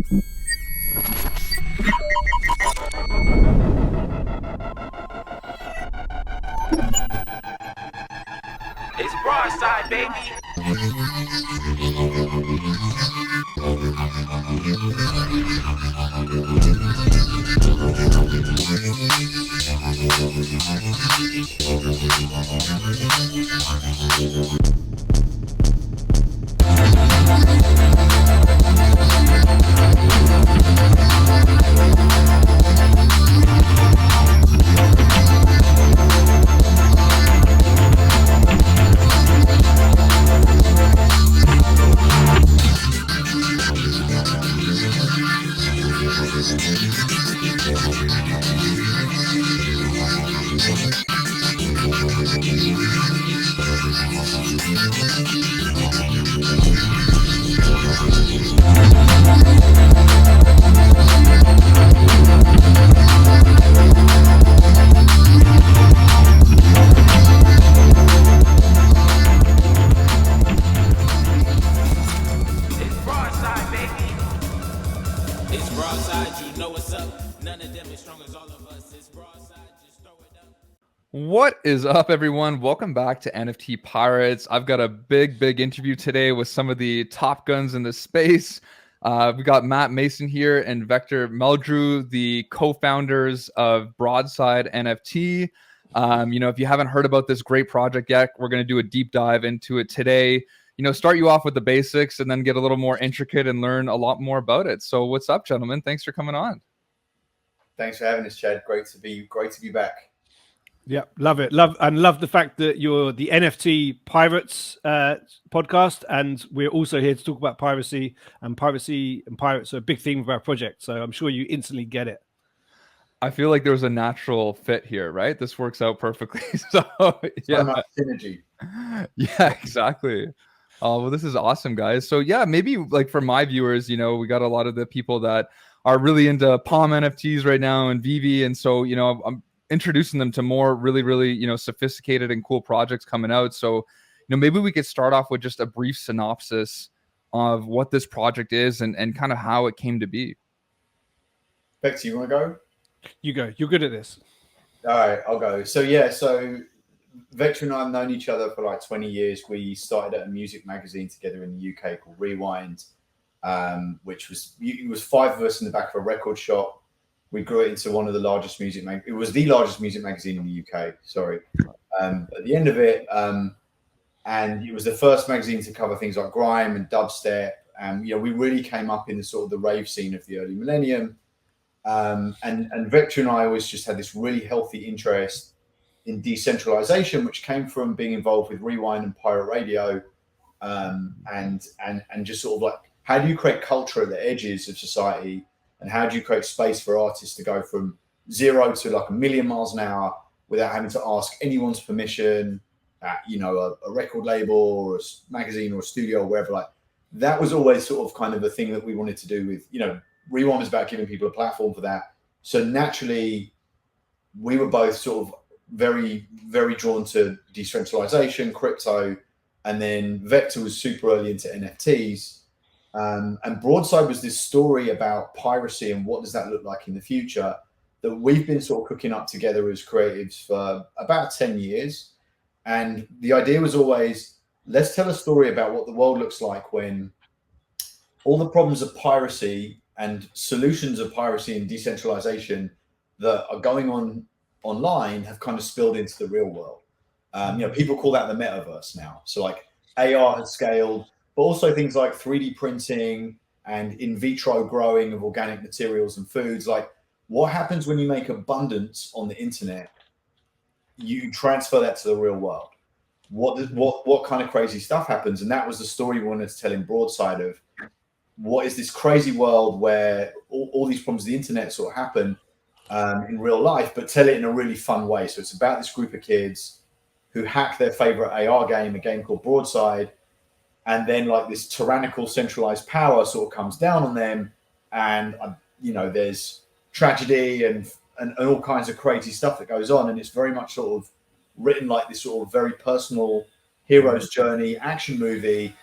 It's Broadside, baby. It's Broadside, baby. It's Broadside, you know what's up. None of them as strong as all of us. It's Broadside, just throw it up. What is up, everyone? Welcome back to NFT Pirates. I've got a big interview today with some of the top guns in the space. We got Matt Mason here and Vector Meldrew, the co-founders of Broadside NFT. If you haven't heard about this great project yet, we're going to do a deep dive into it today. Start you off with the basics and then get a little more intricate and learn a lot more about it. So what's up, gentlemen? Thanks for coming on. Thanks for having us, Chad. Great to be back. Yeah, love it. Love the fact that you're the NFT Pirates podcast, and we're also here to talk about piracy and pirates are a big theme of our project. So I'm sure you instantly get it. I feel like there was a natural fit here, right? This works out perfectly. So yeah, Synergy. Yeah, exactly. Well, this is awesome, guys. So yeah, maybe like for my viewers, we got a lot of the people that are really into Palm NFTs right now and Vivi, and so I'm introducing them to more really sophisticated and cool projects coming out. So maybe we could start off with just a brief synopsis of what this project is and kind of how it came to be. Vector, you want to go? You go. You're good at this. All right, I'll go. So Vector and I have known each other for like 20 years. We started at a music magazine together in the UK called Rewind, which it was five of us in the back of a record shop. We grew it into one of the largest it was the largest music magazine in the UK. Sorry. At the end of it, and it was the first magazine to cover things like grime and dubstep. And we really came up in the sort of the rave scene of the early millennium. And Vector and I always just had this really healthy interest in decentralization, which came from being involved with Rewind and Pirate Radio, and just sort of like, how do you create culture at the edges of society, and how do you create space for artists to go from 0 to like 1,000,000 miles an hour without having to ask anyone's permission at a record label or a magazine or a studio or wherever. Like that was always sort of kind of a thing that we wanted to do with Rewind was about giving people a platform for that. So naturally, we were both sort of very, very drawn to decentralization, crypto, and then Vector was super early into NFTs. And Broadside was this story about piracy and what does that look like in the future that we've been sort of cooking up together as creatives for about 10 years. And the idea was always, let's tell a story about what the world looks like when all the problems of piracy and solutions of piracy and decentralization that are going on online have kind of spilled into the real world. People call that the metaverse now. So like AR has scaled, but also things like 3D printing and in vitro growing of organic materials and foods. Like what happens when you make abundance on the internet? You transfer that to the real world. What kind of crazy stuff happens? And that was the story we wanted to tell in Broadside of what is this crazy world where all these problems of the internet sort of happen in real life, but tell it in a really fun way. So it's about this group of kids who hack their favorite AR game, a game called Broadside, and then like this tyrannical centralized power sort of comes down on them, and there's tragedy and all kinds of crazy stuff that goes on, and it's very much sort of written like this sort of very personal hero's journey action movie.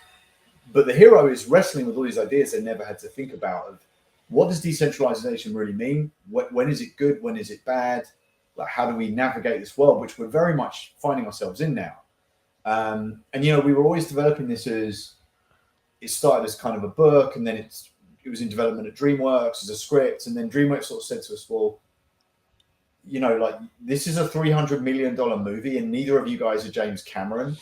But the hero is wrestling with all these ideas they never had to think about of what does decentralization really mean? When is it good? When is it bad? Like, how do we navigate this world, which we're very much finding ourselves in now? And we were always developing this as, it started as kind of a book, and then it was in development at DreamWorks as a script, and then DreamWorks sort of said to us, well, like, this is a $300 million movie, and neither of you guys are James Cameron.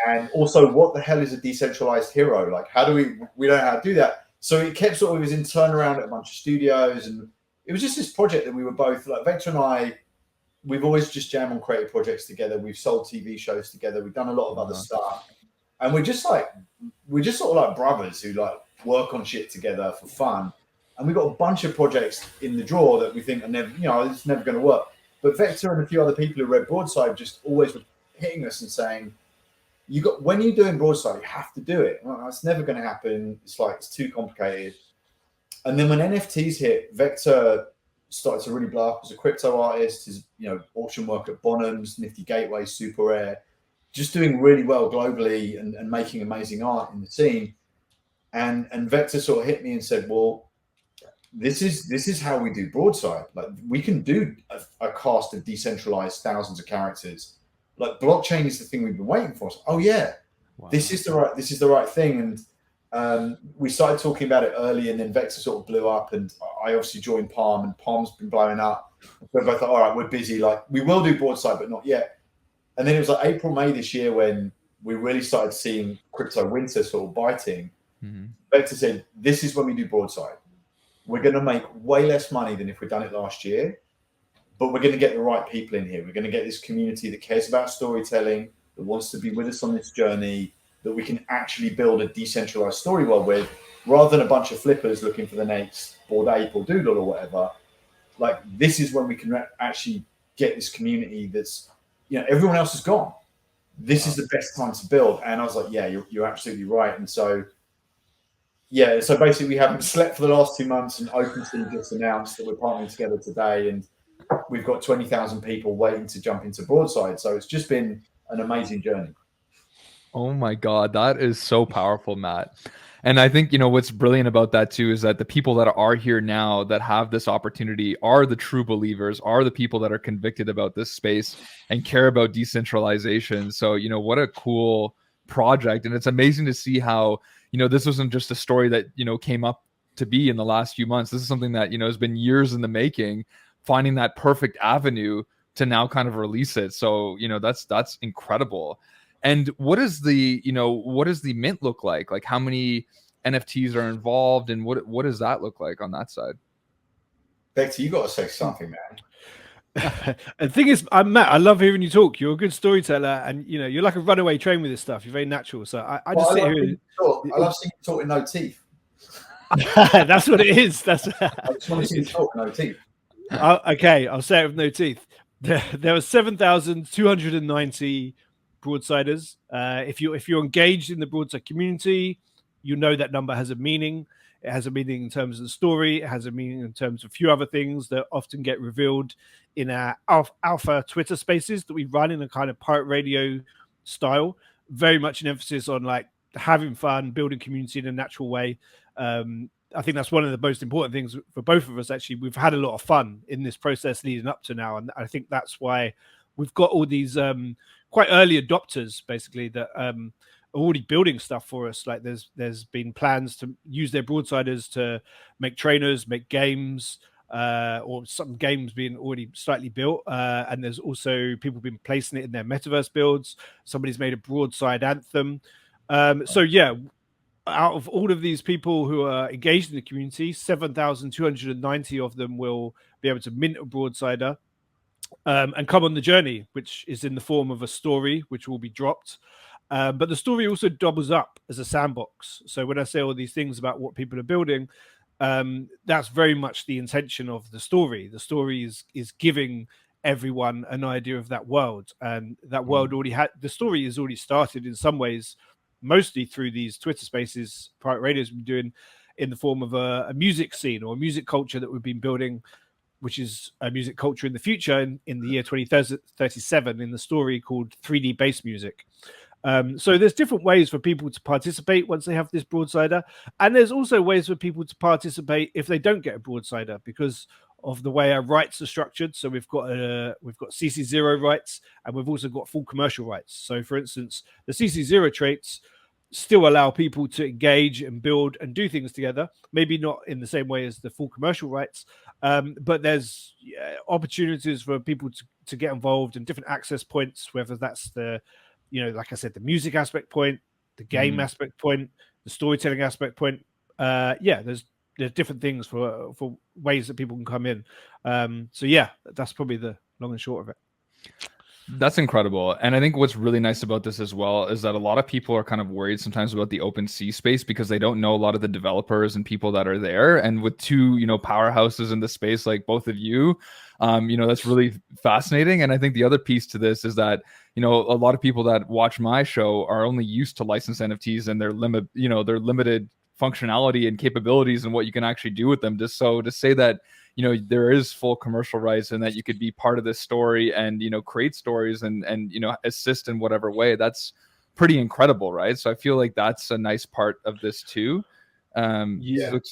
And also, what the hell is a decentralized hero? Like, how do we don't know how to do that. So it kept sort of, it was in turnaround at a bunch of studios, and it was just this project that we were both, like, Vector and I, we've always just jammed on creative projects together. We've sold TV shows together. We've done a lot of other stuff. And we're just sort of like brothers who like work on shit together for fun. And we've got a bunch of projects in the drawer that we think are never, it's never going to work. But Vector and a few other people who read Broadside just always were hitting us and saying, when you're doing Broadside, you have to do it. Well, that's never going to happen. It's too complicated. And then when NFTs hit, Vector started to really blow up as a crypto artist. His, auction work at Bonhams, Nifty Gateway, Super Rare, just doing really well globally and making amazing art in the scene. And Vector sort of hit me and said, well, this is how we do Broadside. Like, we can do a cast of decentralized thousands of characters. Like, blockchain is the thing we've been waiting for. So, oh yeah, wow. This is the right thing. And we started talking about it early, and then Vector sort of blew up, and I obviously joined Palm, and Palm's been blowing up. We're both like, all right, we're busy. Like, we will do Broadside, but not yet. And then it was like April, May this year when we really started seeing crypto winter sort of biting. Mm-hmm. Vector said, this is when we do Broadside. We're going to make way less money than if we'd done it last year, but we're going to get the right people in here. We're going to get this community that cares about storytelling, that wants to be with us on this journey, that we can actually build a decentralized story world with, rather than a bunch of flippers looking for the next Bored Ape or Doodle or whatever. Like, this is when we can actually get this community that's, everyone else is gone. This is the best time to build. And I was like, yeah, you're absolutely right. And so, so basically we haven't slept for the last 2 months, and OpenSea just announced that we're partnering together today, and we've got 20,000 people waiting to jump into Broadside. So it's just been an amazing journey. Oh my God, that is so powerful, Matt. And I think, what's brilliant about that too is that the people that are here now that have this opportunity are the true believers, are the people that are convicted about this space and care about decentralization. So, what a cool project. And it's amazing to see how, this wasn't just a story that, came up to be in the last few months. This is something that, has been years in the making, finding that perfect avenue to now kind of release it. So, that's incredible. And what is the mint look like? Like, how many NFTs are involved, and what does that look like on that side? Vector, you got to say something, man. The thing is, I'm Matt. I love hearing you talk. You're a good storyteller, and you're like a runaway train with this stuff. You're very natural. So I just sit here. I love seeing you talk with no teeth. That's what it is. I just want to see you talk with no teeth. Okay, I'll say it with no teeth. There are 7,290 Broadsiders. If you're engaged in the Broadside community, you know that number has a meaning. It has a meaning in terms of the story. It has a meaning in terms of a few other things that often get revealed in our alpha Twitter spaces that we run in a kind of pirate radio style. Very much an emphasis on like having fun, building community in a natural way. I think that's one of the most important things for both of us. Actually, we've had a lot of fun in this process leading up to now, and I think that's why we've got all these quite early adopters, basically, that are already building stuff for us. Like there's been plans to use their Broadsiders to make trainers, make games, or some games being already slightly built. And there's also people been placing it in their metaverse builds. Somebody's made a Broadside anthem. So yeah, out of all of these people who are engaged in the community, 7,290 of them will be able to mint a Broadsider and come on the journey, which is in the form of a story, which will be dropped. But the story also doubles up as a sandbox. So when I say all these things about what people are building, that's very much the intention of the story. The story is giving everyone an idea of that world, and that world already had the story is already started in some ways, mostly through these Twitter spaces, private radios we've been doing in the form of a music scene or a music culture that we've been building, which is a music culture in the future in the year 2037 in the story called 3D bass music. So there's different ways for people to participate once they have this broadsider, and there's also ways for people to participate if they don't get a broadsider because of the way our rights are structured. So we've got CC0 rights, and we've also got full commercial rights. So for instance, the CC0 traits still allow people to engage and build and do things together, maybe not in the same way as the full commercial rights, but there's opportunities for people to get involved in different access points, whether that's the, like I said, the music aspect point, the game aspect point, the storytelling aspect point. There's different things for ways that people can come in. So yeah, that's probably the long and short of it. That's incredible. And I think what's really nice about this as well is that a lot of people are kind of worried sometimes about the OpenSea space because they don't know a lot of the developers and people that are there. And with two, powerhouses in the space like both of you, that's really fascinating. And I think the other piece to this is that, a lot of people that watch my show are only used to licensed NFTs and their limited functionality and capabilities and what you can actually do with them. Just so to say that, there is full commercial rights and that you could be part of this story and, create stories and assist in whatever way. That's pretty incredible, right? So I feel like that's a nice part of this too. It's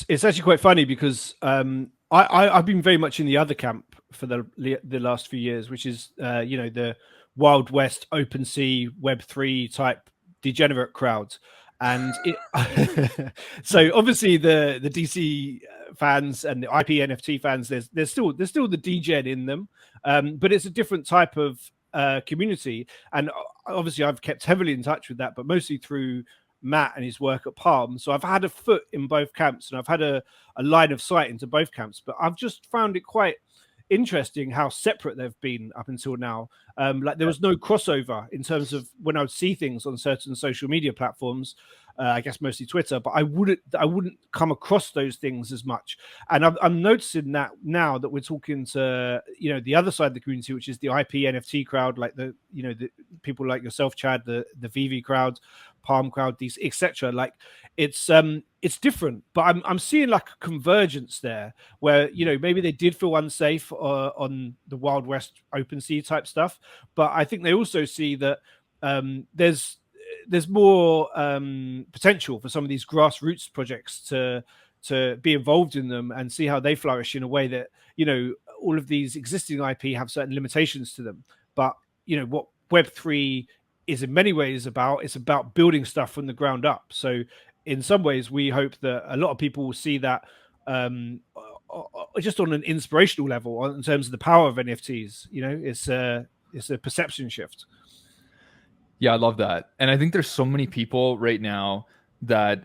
actually quite funny because I've been very much in the other camp for the last few years, which is the Wild West, OpenSea, Web3 type degenerate crowd. And so obviously the DC fans and the IP NFT fans, there's still the degen in them, but it's a different type of community. And obviously I've kept heavily in touch with that, but mostly through Matt and his work at Palm. So I've had a foot in both camps and I've had a line of sight into both camps, but I've just found it quite interesting how separate they've been up until now. Like there was no crossover in terms of when I would see things on certain social media platforms, I guess mostly Twitter, but I wouldn't come across those things as much. And I'm noticing that now that we're talking to the other side of the community, which is the IP NFT crowd, like the people like yourself, Chad, the VV crowd, Palm crowd, these etc. Like it's different, but I'm seeing like a convergence there where maybe they did feel unsafe on the Wild West OpenSea type stuff, but I think they also see that there's more potential for some of these grassroots projects to be involved in them and see how they flourish in a way that all of these existing IP have certain limitations to them, but what Web3 is in many ways it's about building stuff from the ground up. So in some ways we hope that a lot of people will see that just on an inspirational level in terms of the power of NFTs. It's a perception shift. Yeah, I love that. And I think there's so many people right now that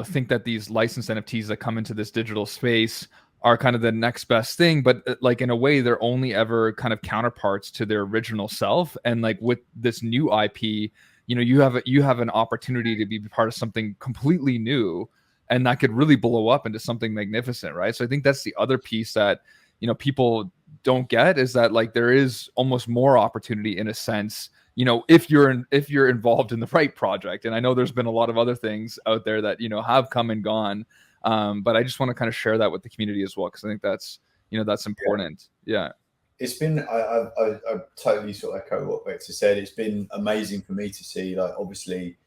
think that these licensed NFTs that come into this digital space are kind of the next best thing, but like in a way they're only ever kind of counterparts to their original self. And like with this new IP, you have an opportunity to be part of something completely new, and that could really blow up into something magnificent, right? So I think that's the other piece that people don't get, is that like there is almost more opportunity in a sense, if you're involved in the right project. And I know there's been a lot of other things out there that have come and gone, but I just want to kind of share that with the community as well, because I think that's that's important. Yeah. It's been, I totally sort of echo what Vector said. It's been amazing for me to see, like, obviously,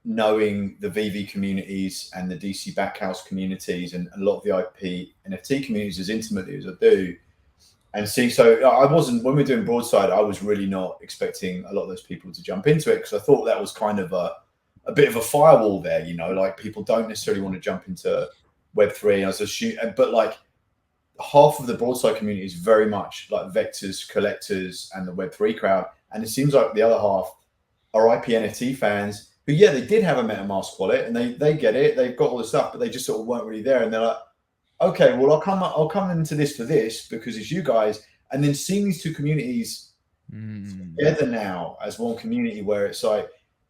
knowing the VV communities and the DC Backhouse communities and a lot of the IP NFT communities as intimately as I do. And see, so when we were doing Broadside, I was really not expecting a lot of those people to jump into it, because I thought that was kind of a bit of a firewall there, like people don't necessarily want to jump into Web3 as a shoot, but like, half of the Broadside community is very much like vectors, collectors, and the Web3 crowd. And it seems like the other half are IP NFT fans who, they did have a MetaMask wallet and they get it. They've got all the stuff, but they just sort of weren't really there. And they're like, okay, well, I'll come into this for this because it's you guys. And then seeing these two communities together now as one community, where it's like,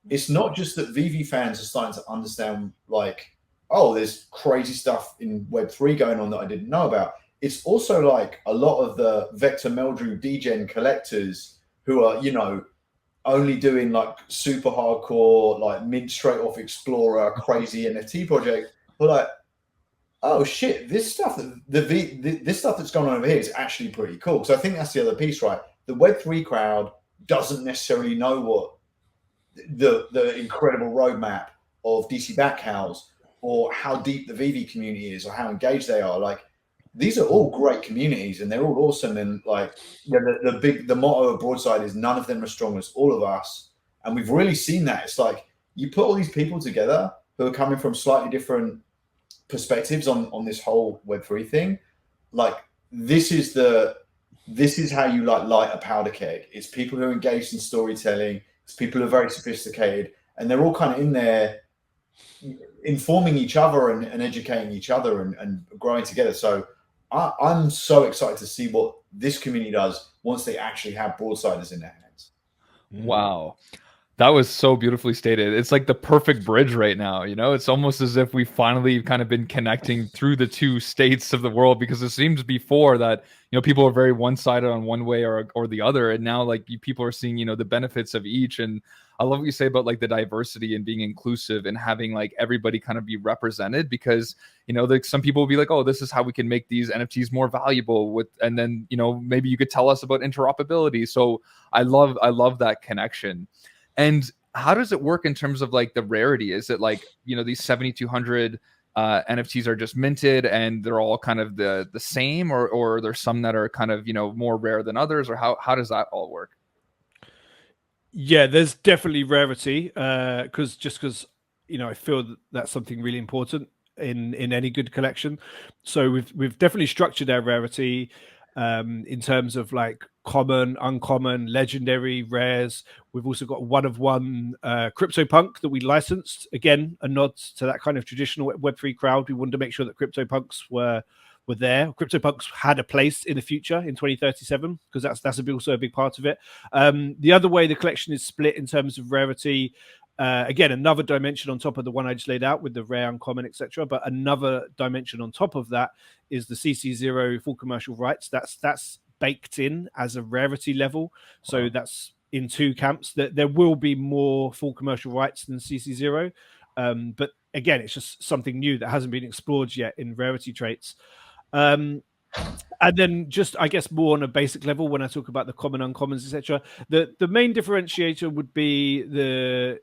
it's not just that VV fans are starting to understand, like, oh, there's crazy stuff in Web3 going on that I didn't know about. It's also like a lot of the Vector Meldrew degen collectors who are, only doing like super hardcore, like mint straight off Explorer, crazy NFT project. But like, oh shit, this stuff this stuff that's going on over here is actually pretty cool. So I think that's the other piece, right? The Web3 crowd, doesn't necessarily know what the incredible roadmap of DC Backhouse or how deep the VV community is or how engaged they are. Like, these are all great communities and they're all awesome. And like, the motto of Broadside is none of them are strong as all of us. And we've really seen that. It's like you put all these people together who are coming from slightly different perspectives on this whole Web3 thing. Like, this is how you like light a powder keg. It's people who are engaged in storytelling. It's people who are very sophisticated, and they're all kind of in there informing each other and educating each other and growing together. So I'm so excited to see what this community does once they actually have Broadsiders in their hands. Wow. That was so beautifully stated. It's like the perfect bridge right now. You know, it's almost as if we finally kind of been connecting through the two states of the world, because it seems before that, you know, people are very one-sided on one way or the other. And now like people are seeing, you know, the benefits of each. And I love what you say about like the diversity and being inclusive and having like everybody kind of be represented, because, you know, like some people will be like, oh, this is how we can make these NFTs more valuable with, and then, you know, maybe you could tell us about interoperability. So I love that connection. And how does it work in terms of like the rarity? Is it like, you know, these 7,200 NFTs are just minted and they're all kind of the same, or there's some that are kind of, you know, more rare than others, or how does that all work? Yeah, there's definitely rarity, because you know, I feel that that's something really important in any good collection. So we've definitely structured our rarity in terms of like common, uncommon, legendary, rares. We've also got one of one CryptoPunk that we licensed. Again, a nod to that kind of traditional Web3 crowd. We wanted to make sure that CryptoPunks were there. CryptoPunks had a place in the future in 2037, because that's also a big part of it. The other way the collection is split in terms of rarity, again, another dimension on top of the one I just laid out with the rare, uncommon, etc. But another dimension on top of that is the CC0 full commercial rights. That's baked in as a rarity level. So that's in two camps. That there will be more full commercial rights than CC0, but again, it's just something new that hasn't been explored yet in rarity traits. And then just, I guess, more on a basic level, when I talk about the common, uncommons, etc., the main differentiator would be the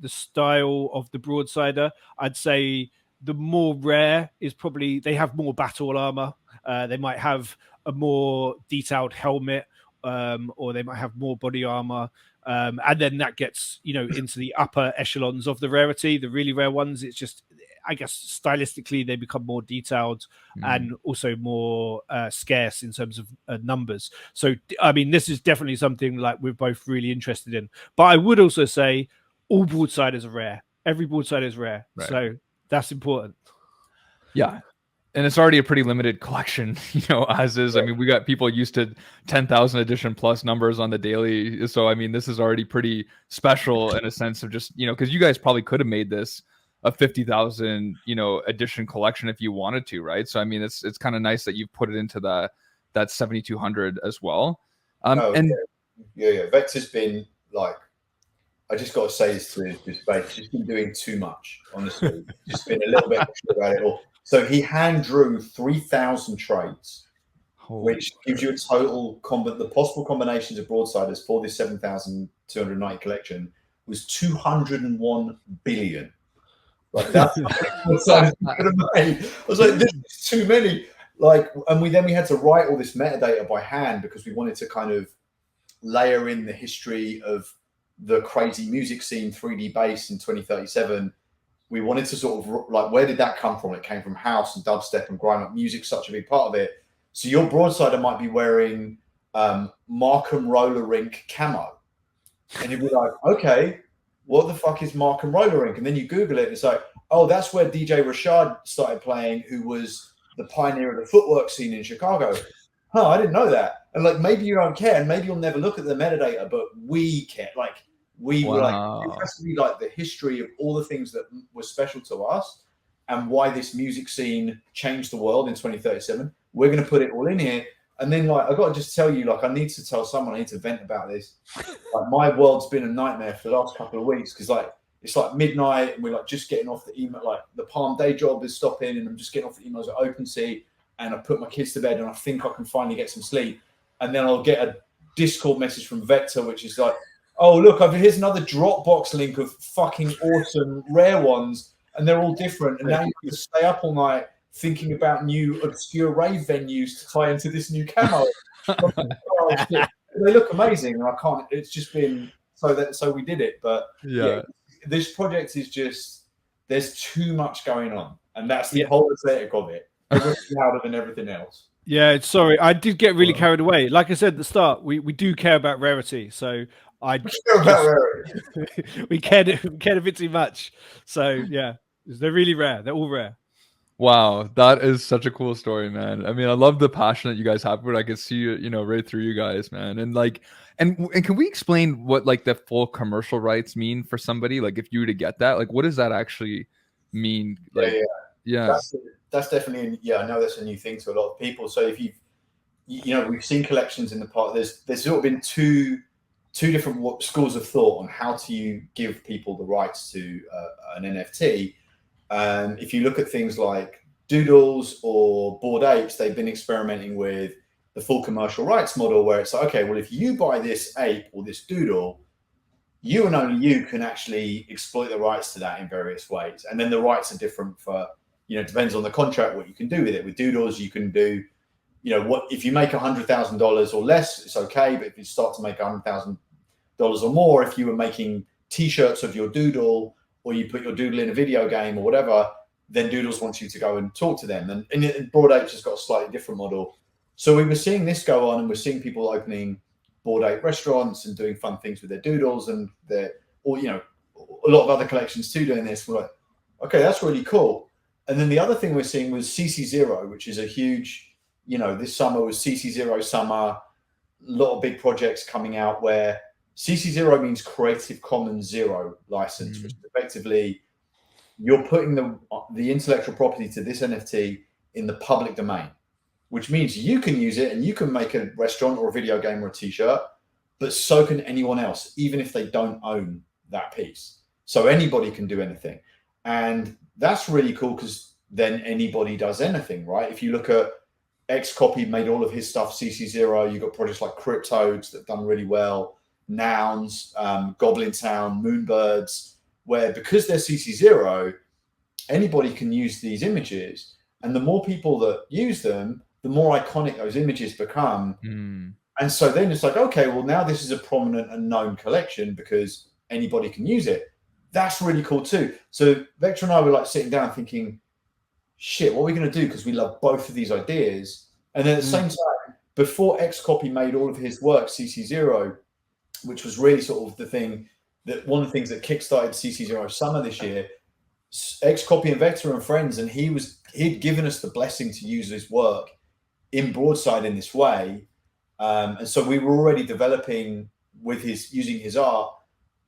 style of the Broadsider. I'd say the more rare is probably they have more battle armor. They might have a more detailed helmet, or they might have more body armor. And then that gets, you know, into the upper echelons of the rarity, the really rare ones. It's just, I guess, stylistically, they become more detailed and also more scarce in terms of numbers. So, I mean, this is definitely something like we're both really interested in. But I would also say all Broadsiders are rare. Every Broadside is rare. Right. So that's important. Yeah. And it's already a pretty limited collection, you know, as is. I mean, we got people used to 10,000 edition plus numbers on the daily. So, I mean, this is already pretty special in a sense of just, you know, because you guys probably could have made this a 50,000, you know, edition collection if you wanted to, right? So, I mean, it's kind of nice that you've put it into that 7,200 as well. Yeah. Vector's been like, I just got to say this to his face. He's been doing too much, honestly. Just been a little bit extra about it all. So he hand drew 3,000 trades, which gives you a total the possible combinations of Broadsiders for this 7,290 collection was 201 billion. Like that's I was like, this is too many. Like, and we had to write all this metadata by hand because we wanted to kind of layer in the history of the crazy music scene, 3D bass in 2037. We wanted to sort of like, where did that come from? It came from house and dubstep and grind up music, such a big part of it. So your Broadsider might be wearing Markham Roller Rink camo. And you'd be like, okay, what the fuck is Markham Roller Rink? And then you Google it and it's like, oh, that's where DJ Rashad started playing, who was the pioneer of the footwork scene in Chicago. I didn't know that. And like, maybe you don't care and maybe you'll never look at the metadata, but we care. Like, we were like, it has to be like the history of all the things that were special to us and why this music scene changed the world in 2037. We're going to put it all in here. And then like, I got to just tell you, like, I need to tell someone, I need to vent about this. Like, my world's been a nightmare for the last couple of weeks because like, it's like midnight and we're like just getting off the email. Like the Palm day job is stopping and I'm just getting off the emails at OpenSea and I put my kids to bed and I think I can finally get some sleep. And then I'll get Discord message from Vector, which is like, oh, look, here's another Dropbox link of fucking awesome rare ones, and they're all different. And now you have to stay up all night thinking about new obscure rave venues to tie into this new camo. Oh, shit. They look amazing, and I can't. It's just been so we did it. But yeah, this project is just, there's too much going on, and that's the whole aesthetic of it. Everything's louder than everything else. Yeah, sorry, I did get really carried away. Like I said at the start, we do care about Rarity, so we cared a bit too much. So yeah, they're really rare. They're all rare. Wow, that is such a cool story, man. I mean, I love the passion that you guys have for it. I can see it, you know, right through you guys, man. And like, and can we explain what like the full commercial rights mean for somebody? Like, if you were to get that, like, what does that actually mean? Like, yeah. That's definitely, I know that's a new thing to a lot of people. So if you know, we've seen collections in the past. There's sort of been two different schools of thought on how to give people the rights to an NFT. If you look at things like Doodles or Bored Apes, they've been experimenting with the full commercial rights model, where it's like, okay, well, if you buy this ape or this doodle, you and only you can actually exploit the rights to that in various ways. And then the rights are different for, you know, it depends on the contract, what you can do with it. With Doodles, you can do, you know, what if you make $100,000 or less, it's okay. But if you start to make $100,000 or more, if you were making T-shirts of your doodle, or you put your doodle in a video game or whatever, then Doodles wants you to go and talk to them. And Bored Apes has got a slightly different model. So we were seeing this go on, and we're seeing people opening Bored Ape restaurants and doing fun things with their doodles, and or you know, a lot of other collections too doing this. We're like, okay, that's really cool. And then the other thing we're seeing was CC0, which is a huge, you know, this summer was CC0 summer, a lot of big projects coming out where CC0 means Creative Commons Zero license, which effectively you're putting the intellectual property to this NFT in the public domain, which means you can use it and you can make a restaurant or a video game or a T-shirt, but so can anyone else, even if they don't own that piece. So anybody can do anything. And that's really cool, because then anybody does anything, right? If you look at Xcopy, made all of his stuff CC0. You've got projects like Cryptodes that have done really well, Nouns, Goblin Town, Moonbirds, where because they're CC0, anybody can use these images. And the more people that use them, the more iconic those images become. And so then it's like, okay, well, now this is a prominent and known collection because anybody can use it. That's really cool too. So Vector and I were like sitting down thinking, shit, what are we going to do? Because we love both of these ideas. And then at the same time, before Xcopy made all of his work CC0, which was really sort of the thing that one of the things that kickstarted CC0 summer this year, Xcopy and Vector and friends, and he'd given us the blessing to use his work in Broadside in this way. And so we were already developing with using his art.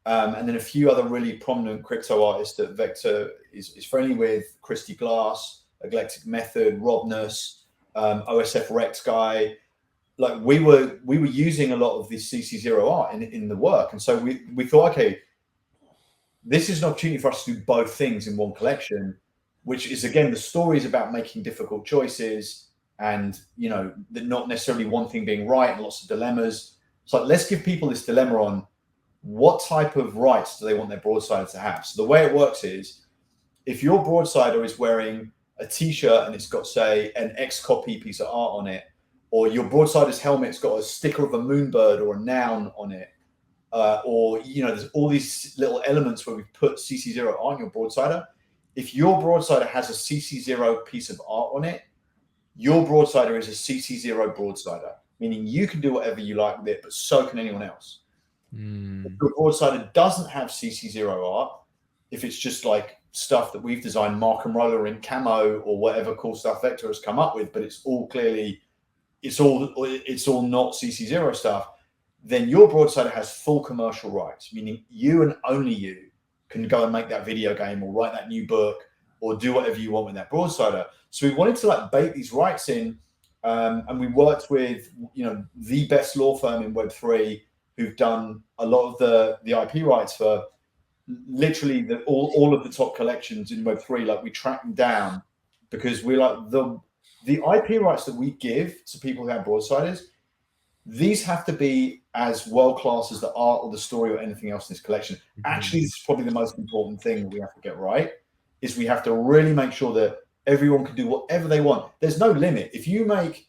And then a few other really prominent crypto artists that Vector is friendly with: Christy Glass, Eclectic Method, Robness, OSF Rex guy. Like we were using a lot of this CC0 art in the work. And so we thought, okay, this is an opportunity for us to do both things in one collection, which is, again, the story is about making difficult choices and, you know, not necessarily one thing being right and lots of dilemmas. So let's give people this dilemma on what type of rights do they want their broadsider to have. So the way it works is, if your broadsider is wearing a T-shirt and it's got, say, an Xcopy piece of art on it, or your broadsider's helmet's got a sticker of a moonbird or a noun on it, or, you know, there's all these little elements where we've put CC0 on your broadsider. If your broadsider has a CC0 piece of art on it, your broadsider is a CC0 broadsider, meaning you can do whatever you like with it, but so can anyone else. If your broadsider doesn't have CC0 art, if it's just like stuff that we've designed, Mark and Roller in camo or whatever cool stuff Vector has come up with, but it's all clearly, it's all not CC0 stuff, then your broadsider has full commercial rights, meaning you and only you can go and make that video game or write that new book or do whatever you want with that broadsider. So we wanted to like bake these rights in, and we worked with, you know, the best law firm in Web3 who've done a lot of the IP rights for literally all of the top collections in Web3. Like, we track them down because we're like, the IP rights that we give to people who have broadsiders these have to be as world-class as the art or the story or anything else in this collection. Actually, this is probably the most important thing that we have to get right, is we have to really make sure that everyone can do whatever they want. There's no limit. If you make,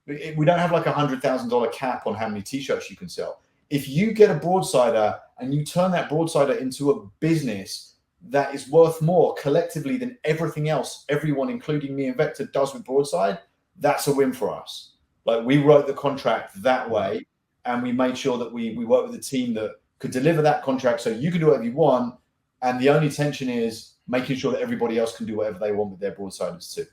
we don't have like $100,000 cap on how many t-shirts you can sell. If you get a broadsider and you turn that broadsider into a business that is worth more collectively than everything else everyone, including me and Vector, does with Broadside, that's a win for us. Like, we wrote the contract that way, and we made sure that we worked with a team that could deliver that contract so you can do whatever you want. And the only tension is making sure that everybody else can do whatever they want with their broadsiders too.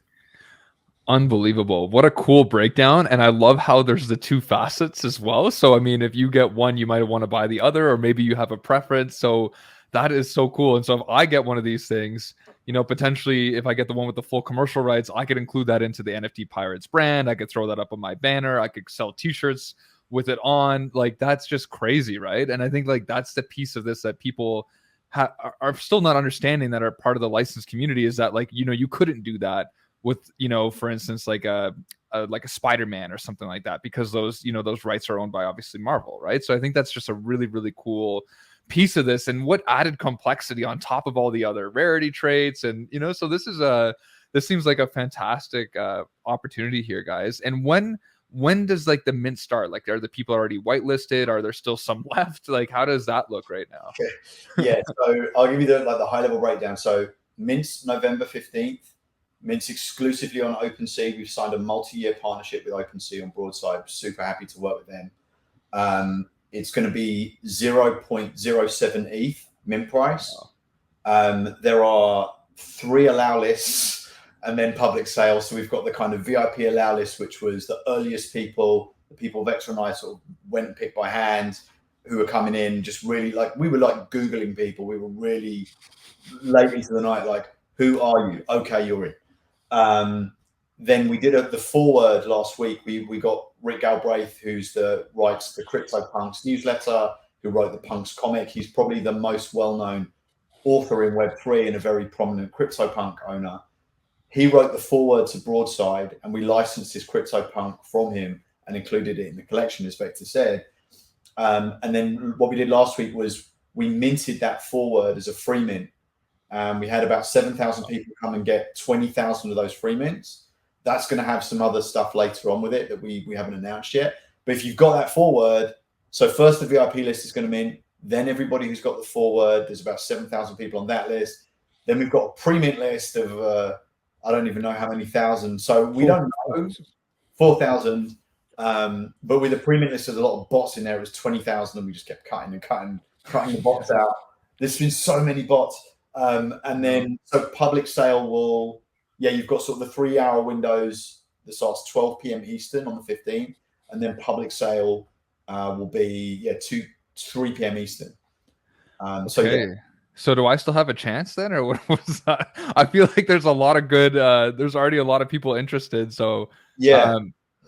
Unbelievable. What a cool breakdown. And I love how there's the two facets as well. So, I mean, if you get one, you might want to buy the other, or maybe you have a preference. So that is so cool. And so if I get one of these things, you know, potentially if I get the one with the full commercial rights, I could include that into the NFT Pirates brand. I could throw that up on my banner. I could sell t-shirts with it on. Like, that's just crazy, right? And I think like that's the piece of this that people are still not understanding, that are part of the licensed community, is that, like, you know, you couldn't do that with, you know, for instance, like a Spider-Man or something like that, because those, you know, those rights are owned by obviously Marvel, right? So I think that's just a really, really cool piece of this, and what added complexity on top of all the other Rarity traits. And, you know, so this seems like a fantastic opportunity here, guys. And when does like the mint start? Like, are the people already whitelisted? Are there still some left? Like, how does that look right now? Yeah, so I'll give you the high level breakdown. So mint's November 15th. Mint's exclusively on OpenSea. We've signed a multi-year partnership with OpenSea on Broadside. Super happy to work with them. It's going to be 0.07 ETH mint price. There are 3 allow lists and then public sales. So we've got the kind of VIP allow list, which was the earliest people, the people Vector and I sort of went and picked by hand, who were coming in, just really like, we were like Googling people. We were really late into the night, like, who are you? Okay, you're in. Then we did the forward last week. We got Rick Galbraith, who's writes the CryptoPunks newsletter, who wrote the Punks comic. He's probably the most well-known author in Web3 and a very prominent CryptoPunk owner. He wrote the forward to Broadside, and we licensed his CryptoPunk from him and included it in the collection, as Vector said. And then what we did last week was we minted that forward as a free mint. We had about 7,000 people come and get 20,000 of those free mints. That's going to have some other stuff later on with it that we haven't announced yet. But if you've got that forward, so first the VIP list is going to mint, then everybody who's got the forward, there's about 7,000 people on that list. Then we've got a pre-mint list of, I don't even know how many thousand. So we don't know, 4,000. But with the pre-mint list, there's a lot of bots in there. It was 20,000 and we just kept cutting the bots out. There's been so many bots. And then, so public sale you've got sort of the 3-hour windows that starts 12 p.m. Eastern on the 15th, and then public sale will be 3 p.m. Eastern. So do I still have a chance then, or what was that? I feel like there's a lot of good. There's already a lot of people interested. So yeah.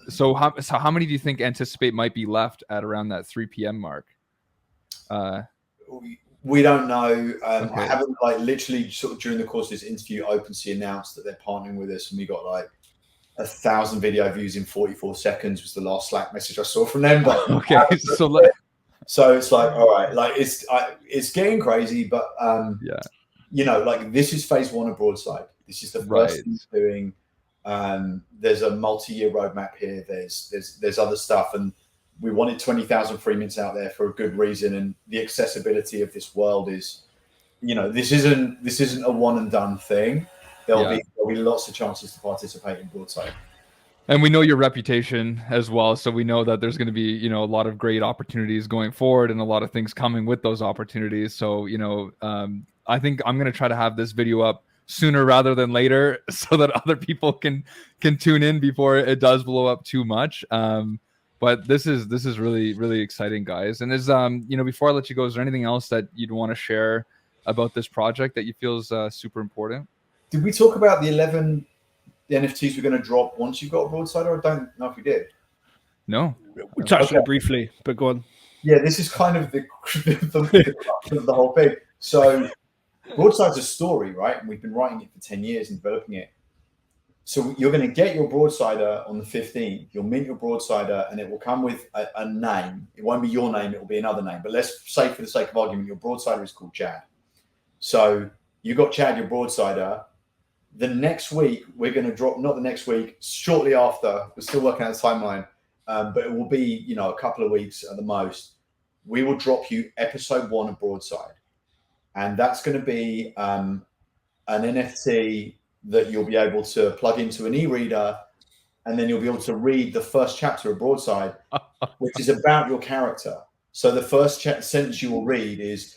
So how many do you think anticipate might be left at around that 3 p.m. mark? We don't know. I haven't, like, literally sort of during the course of this interview, OpenSea announced that they're partnering with us, and we got like 1,000 video views in 44 seconds was the last Slack message I saw from them. But so it's like, all right, like it's getting crazy, but you know, like, this is phase 1 of Broadside. This is the first thing we're doing. There's a multi-year roadmap here. There's other stuff, and we wanted 20,000 free mints out there for a good reason. And the accessibility of this world is, you know, this isn't a one and done thing. There'll be lots of chances to participate in Broadside. And we know your reputation as well. So we know that there's going to be, you know, a lot of great opportunities going forward and a lot of things coming with those opportunities. So, you know, I think I'm going to try to have this video up sooner rather than later so that other people can tune in before it does blow up too much. But this is really, really exciting, guys. And you know, before I let you go, is there anything else that you'd want to share about this project that you feel is super important? Did we talk about the NFTs we're going to drop once you've got a Broadside, or I don't know if we did? No. We touched on it briefly, but go on. Yeah, this is kind of the whole thing. So Broadside's a story, right? And we've been writing it for 10 years and developing it. So you're going to get your Broadsider on the 15th. You'll mint your Broadsider, and it will come with a name. It won't be your name. It will be another name. But let's say, for the sake of argument, your Broadsider is called Chad. So you got Chad, your Broadsider. The next week, we're going to drop, not the next week, shortly after. We're still working out the timeline, but it will be, a couple of weeks at the most. We will drop you episode 1 of Broadside. And that's going to be an NFT that you'll be able to plug into an e-reader, and then you'll be able to read the first chapter of Broadside, which is about your character. So the first sentence you will read is,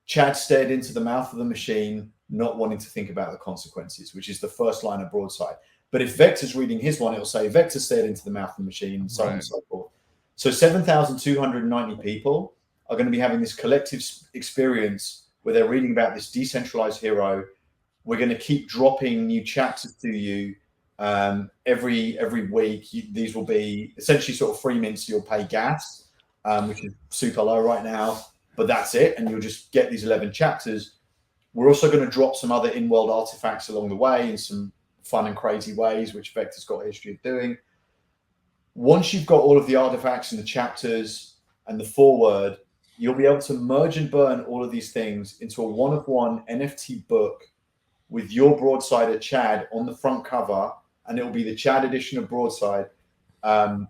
Chad stared into the mouth of the machine, not wanting to think about the consequences, which is the first line of Broadside. But if Vector's reading his one, it'll say, Vector stared into the mouth of the machine, and so on and so forth. So 7,290 people are going to be having this collective experience where they're reading about this decentralized hero. We're going to keep dropping new chapters to you every week. These will be essentially sort of free mints. You'll pay gas, which is super low right now, but that's it. And you'll just get these 11 chapters. We're also going to drop some other in-world artifacts along the way in some fun and crazy ways, which Vector's got a history of doing. Once you've got all of the artifacts and the chapters and the foreword, you'll be able to merge and burn all of these things into a one-of-one NFT book with your Broadsider Chad on the front cover, and it will be the Chad edition of Broadside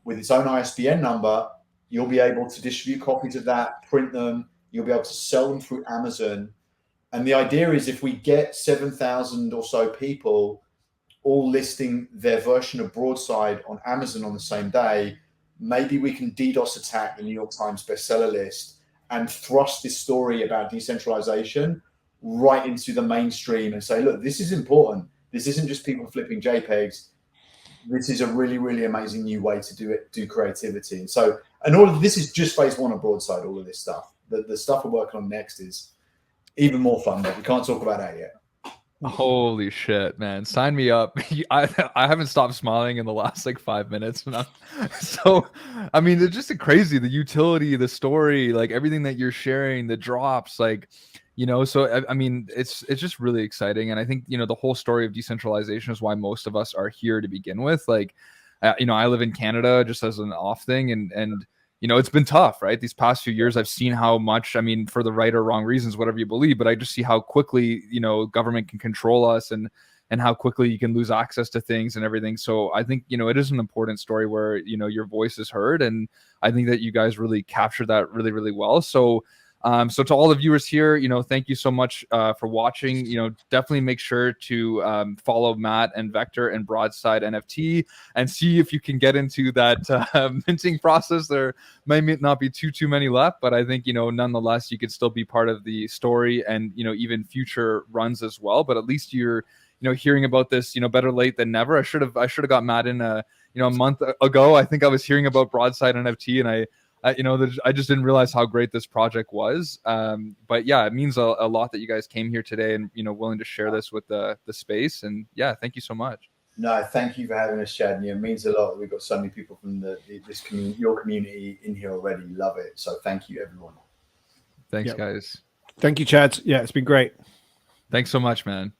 with its own ISBN number. You'll be able to distribute copies of that, print them. You'll be able to sell them through Amazon. And the idea is, if we get 7,000 or so people all listing their version of Broadside on Amazon on the same day, maybe we can DDoS attack the New York Times bestseller list and thrust this story about decentralization right into the mainstream and say, look, this is important. This isn't just people flipping JPEGs. This is a really, really amazing new way to do creativity. And so, and all of this is just phase 1 of Broadside, all of this stuff. The stuff we're working on next is even more fun, but we can't talk about that yet. Holy shit, man. Sign me up. I haven't stopped smiling in the last 5 minutes. So, I mean, it's just crazy. The utility, the story, everything that you're sharing, the drops, so, I mean, it's just really exciting. And I think, the whole story of decentralization is why most of us are here to begin with. I live in Canada just as an off thing, and it's been tough, right? These past few years, I've seen how much, I mean, for the right or wrong reasons, whatever you believe, but I just see how quickly, government can control us and how quickly you can lose access to things and everything. So I think, it is an important story where, your voice is heard. And I think that you guys really captured that really, really well. So to all the viewers here, thank you so much for watching. Definitely make sure to follow Matt and Vector and Broadside NFT and see if you can get into that minting process. There may not be too many left, but I think, nonetheless, you could still be part of the story and, even future runs as well. But at least you're, hearing about this, better late than never. I should have got Matt in a month ago. I think I was hearing about Broadside NFT, and I just didn't realize how great this project was. But yeah, it means a lot that you guys came here today and, willing to share this with the space. And yeah, thank you so much. No, thank you for having us, Chad. It means a lot. We've got so many people from this community, your community in here already. Love it. So thank you, everyone. Thanks, guys. Thank you, Chad. Yeah, it's been great. Thanks so much, man.